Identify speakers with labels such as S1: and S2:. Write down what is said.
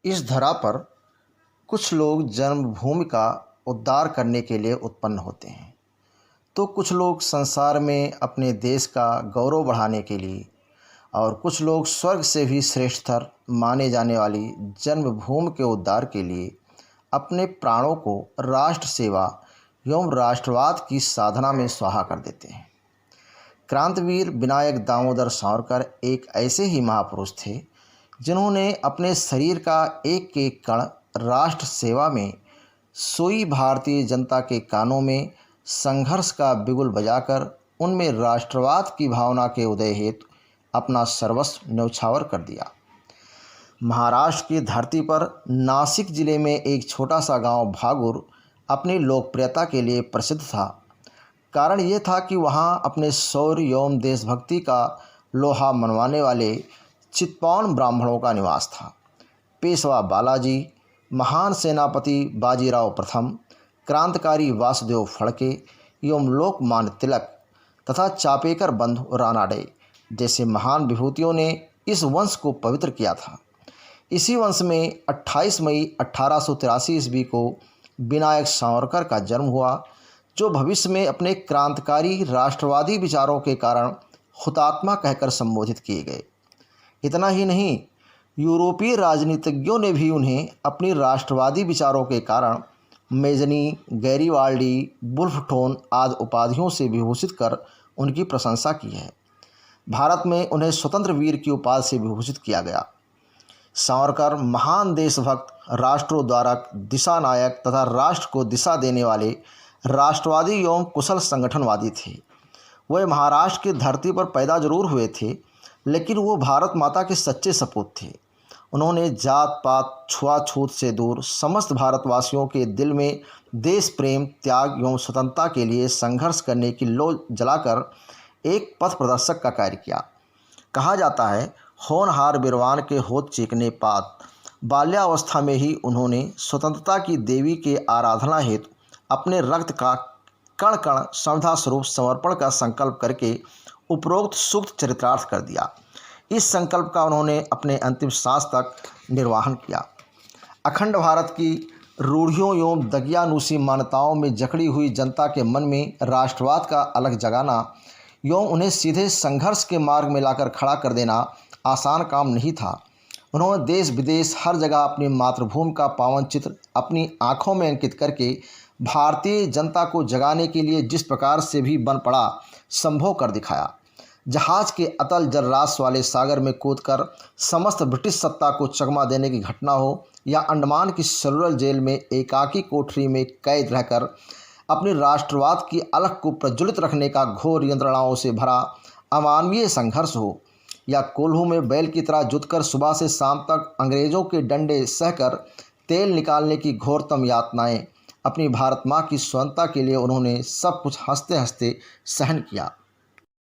S1: इस धरा पर कुछ लोग जन्मभूमि का उद्धार करने के लिए उत्पन्न होते हैं, तो कुछ लोग संसार में अपने देश का गौरव बढ़ाने के लिए, और कुछ लोग स्वर्ग से भी श्रेष्ठतर माने जाने वाली जन्मभूमि के उद्धार के लिए अपने प्राणों को राष्ट्र सेवा एवं राष्ट्रवाद की साधना में स्वाहा कर देते हैं। क्रांतिवीर विनायक दामोदर सावरकर एक ऐसे ही महापुरुष थे जिन्होंने अपने शरीर का एक एक कण राष्ट्र सेवा में सोई भारतीय जनता के कानों में संघर्ष का बिगुल बजाकर उनमें राष्ट्रवाद की भावना के उदय हेतु अपना सर्वस्व न्यौछावर कर दिया। महाराष्ट्र की धरती पर नासिक जिले में एक छोटा सा गांव भागुर अपनी लोकप्रियता के लिए प्रसिद्ध था। कारण ये था कि वहाँ अपने शौर्य एवं देशभक्ति का लोहा मनवाने वाले चित्पावन ब्राह्मणों का निवास था। पेशवा बालाजी, महान सेनापति बाजीराव प्रथम, क्रांतिकारी वासुदेव फड़के एवं लोकमान्य तिलक तथा चापेकर बंधु रानाडे जैसे महान विभूतियों ने इस वंश को पवित्र किया था। इसी वंश में 28 मई 1883 ईस्वी को विनायक सावरकर का जन्म हुआ, जो भविष्य में अपने क्रांतिकारी राष्ट्रवादी विचारों के कारण हुतात्मा कहकर संबोधित किए गए। इतना ही नहीं, यूरोपीय राजनीतिज्ञों ने भी उन्हें अपनी राष्ट्रवादी विचारों के कारण मेजनी, गैरीवाल्डी, वुल्फ टोन आदि उपाधियों से विभूषित कर उनकी प्रशंसा की है। भारत में उन्हें स्वतंत्र वीर की उपाधि से विभूषित किया गया। सावरकर महान देशभक्त, राष्ट्रोद्धारक, दिशा नायक तथा राष्ट्र को दिशा देने वाले राष्ट्रवादी एवं कुशल संगठनवादी थे। वह महाराष्ट्र की धरती पर पैदा जरूर हुए थे, लेकिन वो भारत माता के सच्चे सपूत थे। उन्होंने जात पात छुआछूत से दूर समस्त भारतवासियों के दिल में देश प्रेम, त्याग एवं स्वतंत्रता के लिए संघर्ष करने की लौ जलाकर एक पथ प्रदर्शक का कार्य किया। कहा जाता है, होनहार बिरवान के होत चीकने पात, बाल्यावस्था में ही उन्होंने स्वतंत्रता की देवी के आराधना हेतु अपने रक्त का कण कण श्रद्धा स्वरूप समर्पण का संकल्प करके उपरोक्त सूक्त चरितार्थ कर दिया। इस संकल्प का उन्होंने अपने अंतिम सांस तक निर्वहन किया। अखंड भारत की रूढ़ियों एवं दगियानूसी मान्यताओं में जकड़ी हुई जनता के मन में राष्ट्रवाद का अलग जगाना एवं उन्हें सीधे संघर्ष के मार्ग में लाकर खड़ा कर देना आसान काम नहीं था। उन्होंने देश विदेश हर जगह अपनी मातृभूमि का पावन चित्र अपनी आँखों में अंकित करके भारतीय जनता को जगाने के लिए जिस प्रकार से भी बन पड़ा संभव कर दिखाया। जहाज के अतल जलराशि वाले सागर में कूदकर समस्त ब्रिटिश सत्ता को चकमा देने की घटना हो, या अंडमान की सेलुलर जेल में एकाकी कोठरी में कैद रहकर अपनी राष्ट्रवाद की अलख को प्रज्वलित रखने का घोर यंत्रणाओं से भरा अमानवीय संघर्ष हो, या कोल्हू में बैल की तरह जुटकर सुबह से शाम तक अंग्रेज़ों के डंडे सहकर तेल निकालने की घोरतम यातनाएं, अपनी भारत माँ की स्वतंत्रता के लिए उन्होंने सब कुछ हंसते हंसते सहन किया।